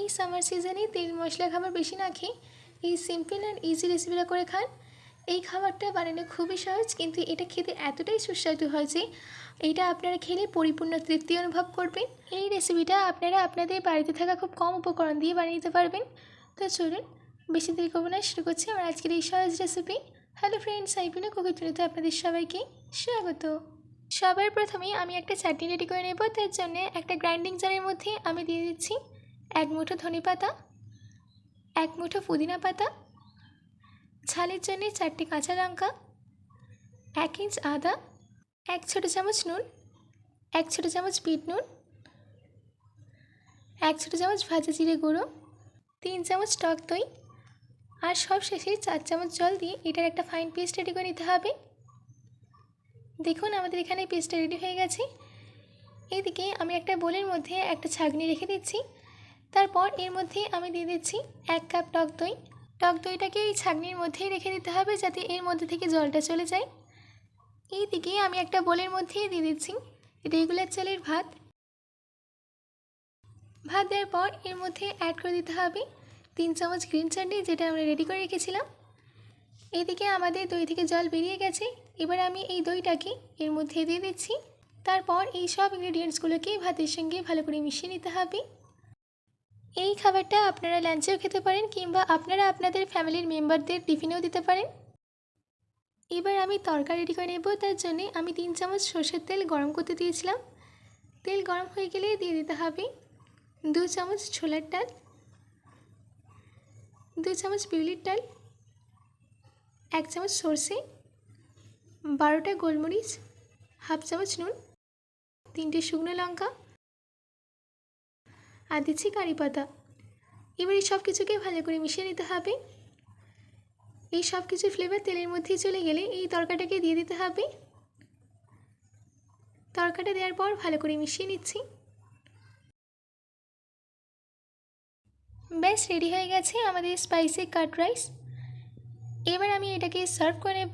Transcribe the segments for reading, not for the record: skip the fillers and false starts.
এই সামার সিজনে তেল মশলা খাবার বেশি না খেয়ে এই সিম্পল অ্যান্ড ইজি রেসিপিটা করে খান। এই খাবারটা বানানো খুবই সহজ, কিন্তু এটা খেতে এতটাই সুস্বাদু হয় যে এইটা আপনারা খেলে পরিপূর্ণ তৃপ্তি অনুভব করবেন। এই রেসিপিটা আপনারা আপনাদের বাড়িতে থাকা খুব কম উপকরণ দিয়ে বানিয়ে নিতে পারবেন। তো চলুন বেশি দেরি করব না, শুরু করছি আমার আজকের এই সহজ রেসিপি। হ্যালো ফ্রেন্ডস, আইপিনো কুকিং চ্যানেলে আপনাদের সবাইকে স্বাগত। সবার প্রথমে আমি একটা চাটনি রেডি করে নেব। তার জন্য একটা গ্রাইন্ডিং জারের মধ্যে আমি দিয়ে দিচ্ছি 1 মুঠো ধনে পাতা, 1 মুঠো পুদিনা পাতা, ঝালের জন্য 4টে কাঁচা লঙ্কা, 1 ইঞ্চ আদা, 1 ছোটো চামচ নুন, 1 ছোটো চামচ বিট নুন, 1 ছোটো চামচ ভাজা জিরে গুঁড়ো, 3 চামচ টক দই, আর সব শেষে 4 চামচ জল দিয়ে এটার একটা ফাইন পেস্ট রেডি করে নিতে হবে। দেখুন আমাদের এখানে পেস্টটা রেডি হয়ে গেছে। এইদিকে আমি একটা বোলের মধ্যে একটা ছাঁকনি রেখে দিচ্ছি। তারপর এর মধ্যে আমি দিয়ে দিচ্ছি 1 কাপ টক দই। টক দইটাকে এই ছাঁকনির মধ্যেই রেখে দিতে হবে যাতে এর মধ্যে থেকে জলটা চলে যায়। এইদিকে আমি একটা বোলের মধ্যেই দিয়ে দিচ্ছি রেগুলার চালের ভাত। ভাত দেওয়ার পর এর মধ্যে অ্যাড করে দিতে হবে 3 চামচ গ্রিন চাটনি, যেটা আমরা রেডি করে রেখেছিলাম। এইদিকে আমাদের দই থেকে জল বেরিয়ে গেছে। এবার আমি এই দইটাকে এর মধ্যে দিয়ে দিচ্ছি। তারপর এই সব ইনগ্রিডিয়েন্টসগুলোকে ভাতের সঙ্গে ভালো করে মিশিয়ে নিতে হবে। এই খাবারটা আপনারা লাঞ্চেও খেতে পারেন কিংবা আপনারা আপনাদের ফ্যামিলির মেম্বারদের টিফিনেও দিতে পারেন। এবার আমি তরকা রেডি করে নেব। তার জন্য আমি 3 চামচ সরষের তেল গরম করতে দিয়েছিলাম। তেল গরম হয়ে গেলে দিয়ে দিতে হবে 2 চামচ ছোলার ডাল, 2 চামচ বিউলির ডাল, 1 চামচ সরষে, 12টা গোলমরিচ, হাফ চামচ নুন, 3টে শুকনো লঙ্কা, আর দিচ্ছি কারি পাতা। এবার এই সব কিছুকে ভালো করে মিশিয়ে নিতে হবে। এই সব কিছু ফ্লেভার তেলের মধ্যেই চলে গেলে এই তরকাটাকে দিয়ে দিতে হবে। তরকাটা দেওয়ার পর ভালো করে মিশিয়ে নিচ্ছি। ব্যাস রেডি হয়ে গেছে আমাদের স্পাইসি কাট রাইস। এবার আমি এটাকে সার্ভ করে নেব।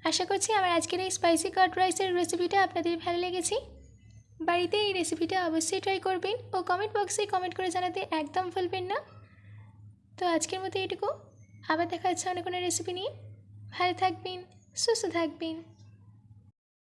আশা করছি আমার আজকের এই স্পাইসি কাট রাইসের রেসিপিটা আপনাদের ভালো লেগেছে। বাড়িতে এই রেসিপিটা অবশ্যই ট্রাই করবেন ও কমেন্ট বক্সে কমেন্ট করে জানাতে একদম ভুলবেন না। তো আজকের মতো এটুকু, আবার দেখা হচ্ছে অন্য কোনো রেসিপি নিয়ে। ভালো থাকবেন, সুস্থ থাকবেন।